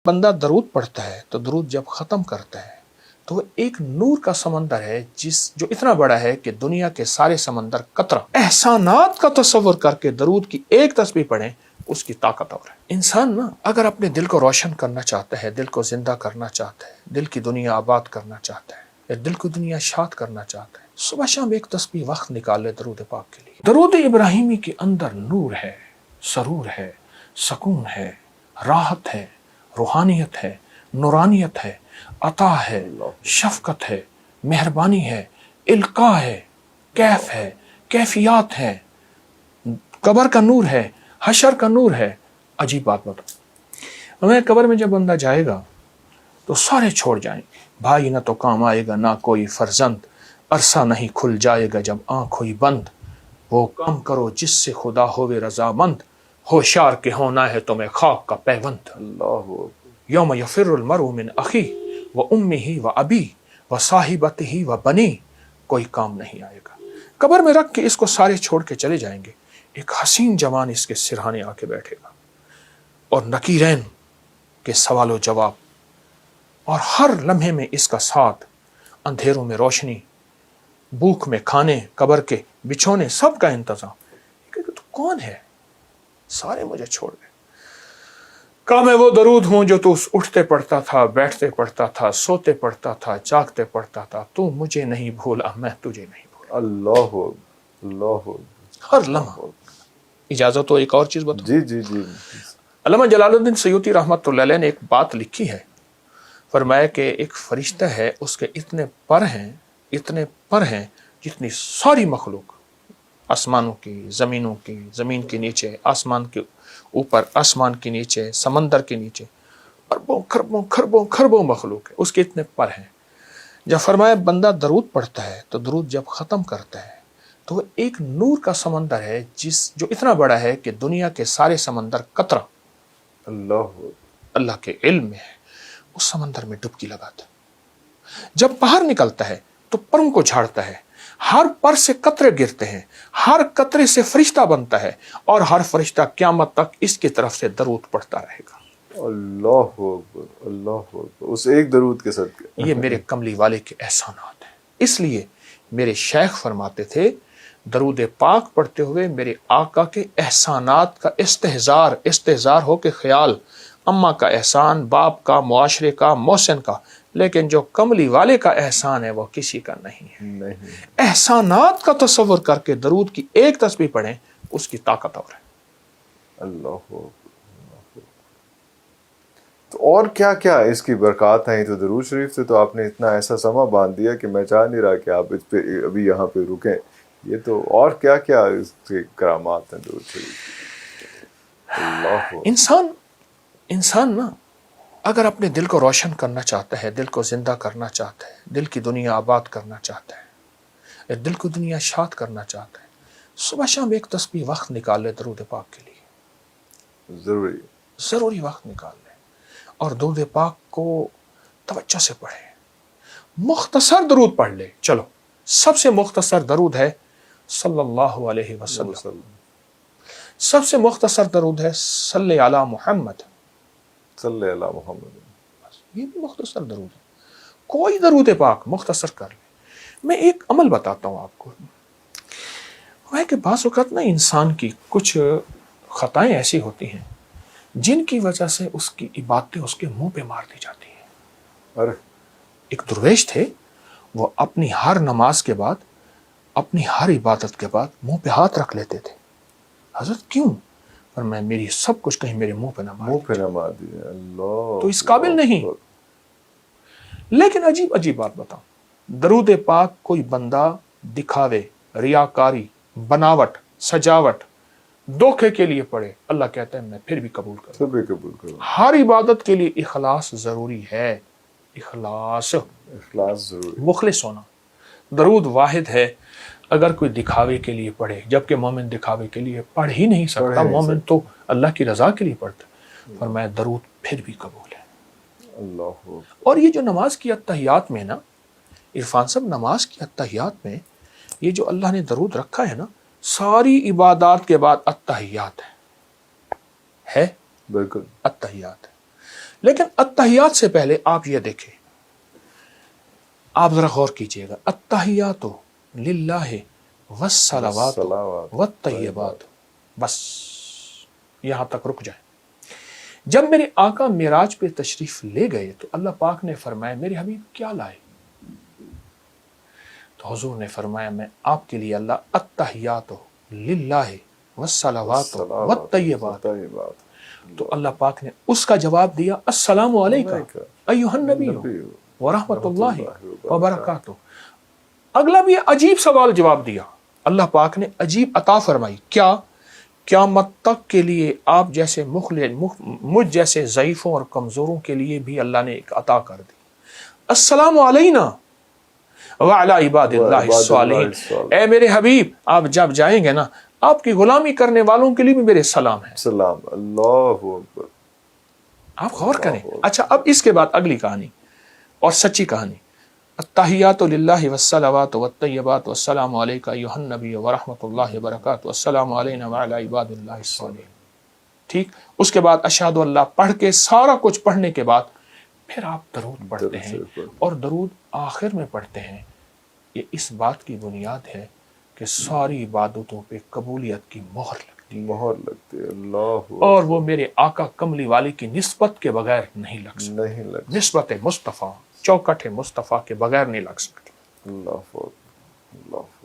بندہ درود پڑھتا ہے تو درود جب ختم کرتا ہے تو وہ ایک نور کا سمندر ہے جو اتنا بڑا ہے کہ دنیا کے سارے سمندر قطرہ احسانات کا تصور کر کے درود کی ایک تسبیح پڑھیں، اس کی طاقت اور ہے۔ انسان نا اگر اپنے دل کو روشن کرنا چاہتا ہے، دل کو زندہ کرنا چاہتا ہے، دل کی دنیا آباد کرنا چاہتا ہے یا دل کی دنیا شاد کرنا چاہتا ہے، صبح شام ایک تسبیح وقت نکال لے درود پاک کے لیے۔ درود ابراہیمی کے اندر نور ہے، سرور ہے، سکون ہے، راحت ہے، روحانیت ہے، نورانیت ہے، عطا ہے، شفقت ہے، مہربانی ہے، القاء ہے، کیف ہے، کیفیات ہے، قبر کا نور ہے، حشر کا نور ہے۔ عجیب بات بتا، ہمیں قبر میں جب بندہ جائے گا تو سارے چھوڑ جائیں گے، بھائی نہ تو کام آئے گا، نہ کوئی فرزند، عرصہ نہیں کھل جائے گا جب آنکھ ہوئی بند، وہ کام کرو جس سے خدا ہوئے رضامند، ہوشیار کے ہونا ہے تمہیں خاک کا پیوند۔ اللہ یوم یفر المرء من اخی و امہ و ابی و صاحبتہ و بنی، کوئی کام نہیں آئے گا۔ قبر میں رکھ کے اس کو سارے چھوڑ کے چلے جائیں گے، ایک حسین جوان اس کے سرہانے آ کے بیٹھے گا اور نکیرین کے سوال و جواب، اور ہر لمحے میں اس کا ساتھ، اندھیروں میں روشنی، بھوک میں کھانے، قبر کے بچھونے، سب کا انتظام۔ کہ تو کون ہے؟ سارے مجھے چھوڑ گئے۔ کہا میں وہ درود ہوں جو تو اٹھتے پڑھتا تھا، بیٹھتے پڑھتا تھا، سوتے پڑھتا تھا، جاگتے پڑھتا تھا، تو مجھے نہیں بھولا، میں تجھے نہیں بھولا۔ اللہ اللہ ہر لمحہ۔ اجازت ہو ایک اور چیز بتاؤں؟ جی جی جی علامہ جلال الدین سیوطی رحمۃ اللہ علیہ نے ایک بات لکھی ہے، فرمایا کہ ایک فرشتہ ہے، اس کے اتنے پر ہیں جتنی ساری مخلوق، آسمانوں کی، زمینوں کی، زمین کے نیچے، آسمان کے اوپر، آسمان کے نیچے، سمندر کے نیچے، اربوں خربوں خربوں خربوں مخلوق ہے، اس کے اتنے پر ہیں۔ جب فرمایا بندہ درود پڑھتا ہے تو درود جب ختم کرتا ہے تو وہ ایک نور کا سمندر ہے جو اتنا بڑا ہے کہ دنیا کے سارے سمندر قطرہ اللہ کے علم میں ہے، اس سمندر میں ڈبکی لگاتا ہے۔ جب باہر نکلتا ہے تو پروں کو جھاڑتا ہے، ہر پر سے قطرے گرتے ہیں، ہر قطرے سے فرشتہ بنتا ہے، اور ہر فرشتہ قیامت تک اس کی طرف سے درود پڑھتا رہے گا۔ اللہ اللہ، اس ایک درود کے صدقے۔ یہ میرے کملی والے کے احسانات ہیں۔ اس لیے میرے شیخ فرماتے تھے درود پاک پڑھتے ہوئے میرے آقا کے احسانات کا استحضار ہو کے خیال، اماں کا احسان، باپ کا، معاشرے کا، محسن کا، لیکن جو کملی والے کا احسان ہے وہ کسی کا نہیں ہے۔ احسانات کا تصور کر کے درود کی ایک تسبیح پڑھیں، اس کی طاقت اور ہے۔ اللہ تو اور کیا کیا اس کی برکات ہیں؟ تو درود شریف سے تو آپ نے اتنا ایسا سما باندھ دیا کہ میں چاہ نہیں رہا کہ آپ اس پہ ابھی یہاں پہ رکیں۔ یہ تو اور کیا کیا اس کے کرامات ہیں درود شریف؟ اللہ انسان نا اگر اپنے دل کو روشن کرنا چاہتا ہے، دل کو زندہ کرنا چاہتا ہے، دل کی دنیا آباد کرنا چاہتا ہے، دل کی دنیا شاد کرنا چاہتا ہے، صبح شام ایک تسبیح وقت نکال لے درود پاک کے لیے، ضروری وقت نکال لے، اور درود پاک کو توجہ سے پڑھے۔ مختصر درود پڑھ لے، چلو سب سے مختصر درود ہے صلی اللہ علیہ وسلم، سب سے مختصر درود ہے صلی علی محمد، صلی اللہ محمد۔ یہ بھی مختصر درود ہے، کوئی درود پاک مختصر کر لے۔ میں ایک عمل بتاتا ہوں آپ کو، وہ ہے کہ بعض اوقات نا انسان کی کچھ خطائیں ایسی ہوتی ہیں جن کی وجہ سے اس کی عبادتیں اس کے منہ پہ مار دی جاتی ہیں۔ ایک درویش تھے، وہ اپنی ہر نماز کے بعد، اپنی ہر عبادت کے بعد منہ پہ ہاتھ رکھ لیتے تھے۔ حضرت کیوں؟ پر میں میری سب کچھ کہیں میرے منہ پہ نہ مار دیے، اللہ تو اس قابل نہیں۔ لیکن عجیب بات بتاؤں، درود پاک کوئی بندہ دکھاوے، ریاکاری، بناوٹ، سجاوٹ، دھوکے کے لیے پڑھے، اللہ کہتا ہے میں پھر بھی قبول کروں۔ ہر عبادت کے لیے اخلاص ضروری ہے، اخلاص ضروری، مخلص ہونا۔ درود واحد ہے، اگر کوئی دکھاوے کے لیے پڑھے، جبکہ مومن دکھاوے کے لیے پڑھ ہی نہیں سکتا، مومن تو اللہ کی رضا کے لیے پڑھتا ہے، فرمایا درود پھر بھی قبول ہے۔ اللہ۔ اور یہ جو نماز کی اتحیات میں نا، عرفان صاحب، نماز کی اتحیات میں یہ جو اللہ نے درود رکھا ہے نا، ساری عبادات کے بعد اتحیات ہے بالکل اتحیات ہے۔ لیکن التحیات سے پہلے آپ یہ دیکھیں، آپ ذرا غور کیجئے گا، التحیات للہ والصلوات والطیبات، بس یہاں تک رک جائیں۔ جب میرے آقا معراج پہ تشریف لے گئے تو اللہ پاک نے فرمایا میرے حبیب کیا لائے؟ تو حضور نے فرمایا میں آپ کے لیے اللہ التحیات للہ والصلوات والطیبات۔ تو اللہ پاک نے اس کا جواب دیا السلام علیکم ایھا النبی ورحمۃ اللہ وبرکاتہ۔ اگلا بھی عجیب سوال جواب دیا، اللہ پاک نے عجیب عطا فرمائی، کیا؟ قیامت تک کے لیے آپ جیسے مجھ جیسے ضعیفوں اور کمزوروں کے لیے بھی اللہ نے ایک عطا کر دی، السلام علینا وعلی عباد اللہ الصالحین۔ اے میرے حبیب آپ جب جائیں گے نا، آپ کی غلامی کرنے والوں کے لیے بھی میرے سلام ہے۔ سلام، اللہ اکبر۔ آپ غور کریں۔ اچھا اب اس کے بعد اگلی کہانی اور سچی کہانی، التحیات للہ والصلوات والطیبات والسلام علیک ایھا النبی ورحمۃ اللہ وبرکاتہ والسلام علینا وعلی عباد اللہ الصالحین۔ ٹھیک، اس کے بعد اشہد اللہ پڑھ کے سارا کچھ پڑھنے کے بعد پھر آپ درود پڑھتے ہیں، اور درود آخر میں پڑھتے ہیں۔ یہ اس بات کی بنیاد ہے کہ ساری عبادتوں پہ قبولیت کی مہر لگتی ہے، اللہ، اور وہ میرے آقا کملی والی کی نسبت کے بغیر نہیں لگ سکتی، نہیں لگ، نسبت مصطفیٰ چوکٹ مصطفیٰ کے بغیر نہیں لگ سکتی۔ اللہ، اللہ۔